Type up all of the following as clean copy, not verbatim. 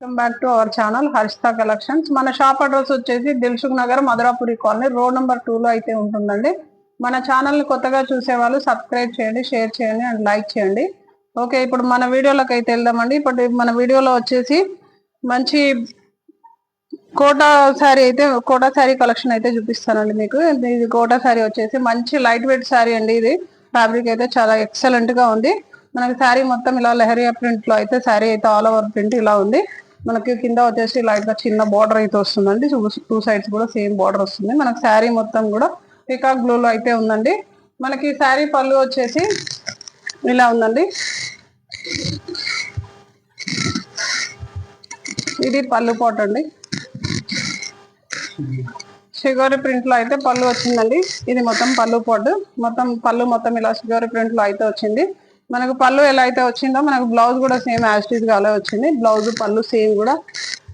Welcome back to our channel Harshita collections. మన shop address వచ్చేసి Dilsukhnagar Madhurapuri colony road number 2 లో అయితే ఉంటుందండి. మన ఛానల్ ని కొత్తగా చూసే వాళ్ళు సబ్స్క్రైబ్ చేయండి, షేర్ చేయండి అండ్ లైక్ చేయండి. ఓకే, ఇప్పుడు మన వీడియోలోకి అయితే వెళ్దామండి. ఇప్పుడు మన వీడియోలో వచ్చేసి మంచి కోటా శారీ కలెక్షన్ అయితే చూపిస్తానండి మీకు. ఇది కోటా శారీ వచ్చేసి మంచి లైట్ వెయిట్ శారీ అండి. ఇది ఫ్యాబ్రిక్ అయితే చాలా ఎక్సలెంట్ గా ఉంది. మనకి శారీ మొత్తం ఇలా లెహరియా ప్రింట్ లో అయితే శారీ అయితే ఆల్ ఓవర్ ప్రింట్ ఇలా ఉంది. మనకి కింద వచ్చేసి లైట్ గా చిన్న బార్డర్ అయితే వస్తుందండి. టూ సైడ్స్ కూడా సేమ్ బార్డర్ వస్తుంది. మనకి శారీ మొత్తం కూడా పీకాక్ బ్లూ లో అయితే ఉందండి. మనకి శారీ పళ్ళు వచ్చేసి ఇలా ఉందండి. ఇది పళ్ళు పాట్ అండి. షిగోరి ప్రింట్ లో అయితే పళ్ళు వచ్చిందండి. ఇది మొత్తం పళ్ళు పాట్, పళ్ళు మొత్తం ఇలా షిగోరి ప్రింట్ లో అయితే వచ్చింది. మనకు పళ్ళు ఎలా అయితే వచ్చిందో మనకు బ్లౌజ్ కూడా సేమ్ యాస్టీజ్ గా అలా వచ్చింది. బ్లౌజ్ పళ్ళు సేమ్ కూడా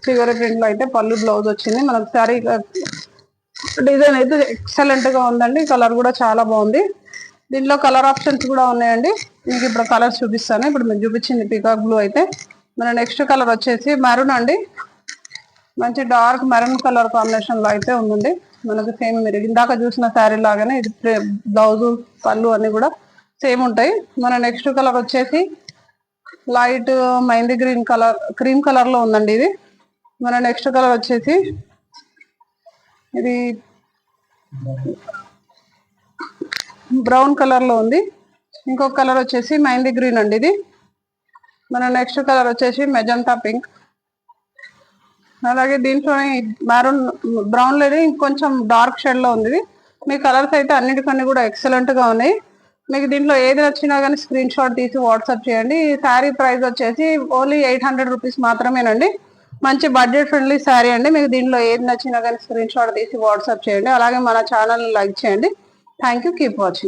షిగోరి ప్రింట్ లో అయితే పళ్ళు బ్లౌజ్ వచ్చింది. మనకు శారీ డిజైన్ అయితే ఎక్సలెంట్ గా ఉందండి. కలర్ కూడా చాలా బాగుంది. దీంట్లో కలర్ ఆప్షన్స్ కూడా ఉన్నాయండి. మీకు ఇప్పుడు కలర్స్ చూపిస్తాను. ఇప్పుడు మీకు చూపించింది పీకాక్ బ్లూ అయితే మన నెక్స్ట్ కలర్ వచ్చేసి మెరూన్ అండి. మంచి డార్క్ మెరూన్ కలర్ కాంబినేషన్ లో అయితే ఉందండి. మనకు సేమ్ మీరు ఇందాక చూసిన శారీ లాగానే ఇది బ్లౌజ్ పళ్ళు అన్ని కూడా సేమ్ ఉంటాయి. మన నెక్స్ట్ కలర్ వచ్చేసి light mehndi green colour, cream colour లో ఉందండి. ఇది మన నెక్స్ట్ కలర్ వచ్చేసి ఇది బ్రౌన్ కలర్ లో ఉంది. ఇంకొక కలర్ వచ్చేసి మైందీ గ్రీన్ అండి. ఇది మన నెక్స్ట్ కలర్ వచ్చేసి మెజంతా పింక్. అలాగే దీంట్లోనే మెరూన్ బ్రౌన్ లేదు, ఇంకొంచెం డార్క్ షేడ్ లో ఉంది. మీ కలర్స్ అయితే అన్నిటికన్నీ కూడా ఎక్సలెంట్ గా ఉన్నాయి. మీకు దీంట్లో ఏది నచ్చినా కానీ స్క్రీన్ షాట్ తీసి వాట్సాప్ చేయండి. ఈ శారీ ప్రైస్ వచ్చేసి ఓన్లీ 800 రూపీస్ మాత్రమేనండి. మంచి బడ్జెట్ ఫ్రెండ్లీ శారీ అండి. మీకు దీంట్లో ఏది నచ్చినా కానీ స్క్రీన్ షాట్ తీసి వాట్సాప్ చేయండి. అలాగే మన ఛానల్ లైక్ చేయండి. Thank you, keep watching.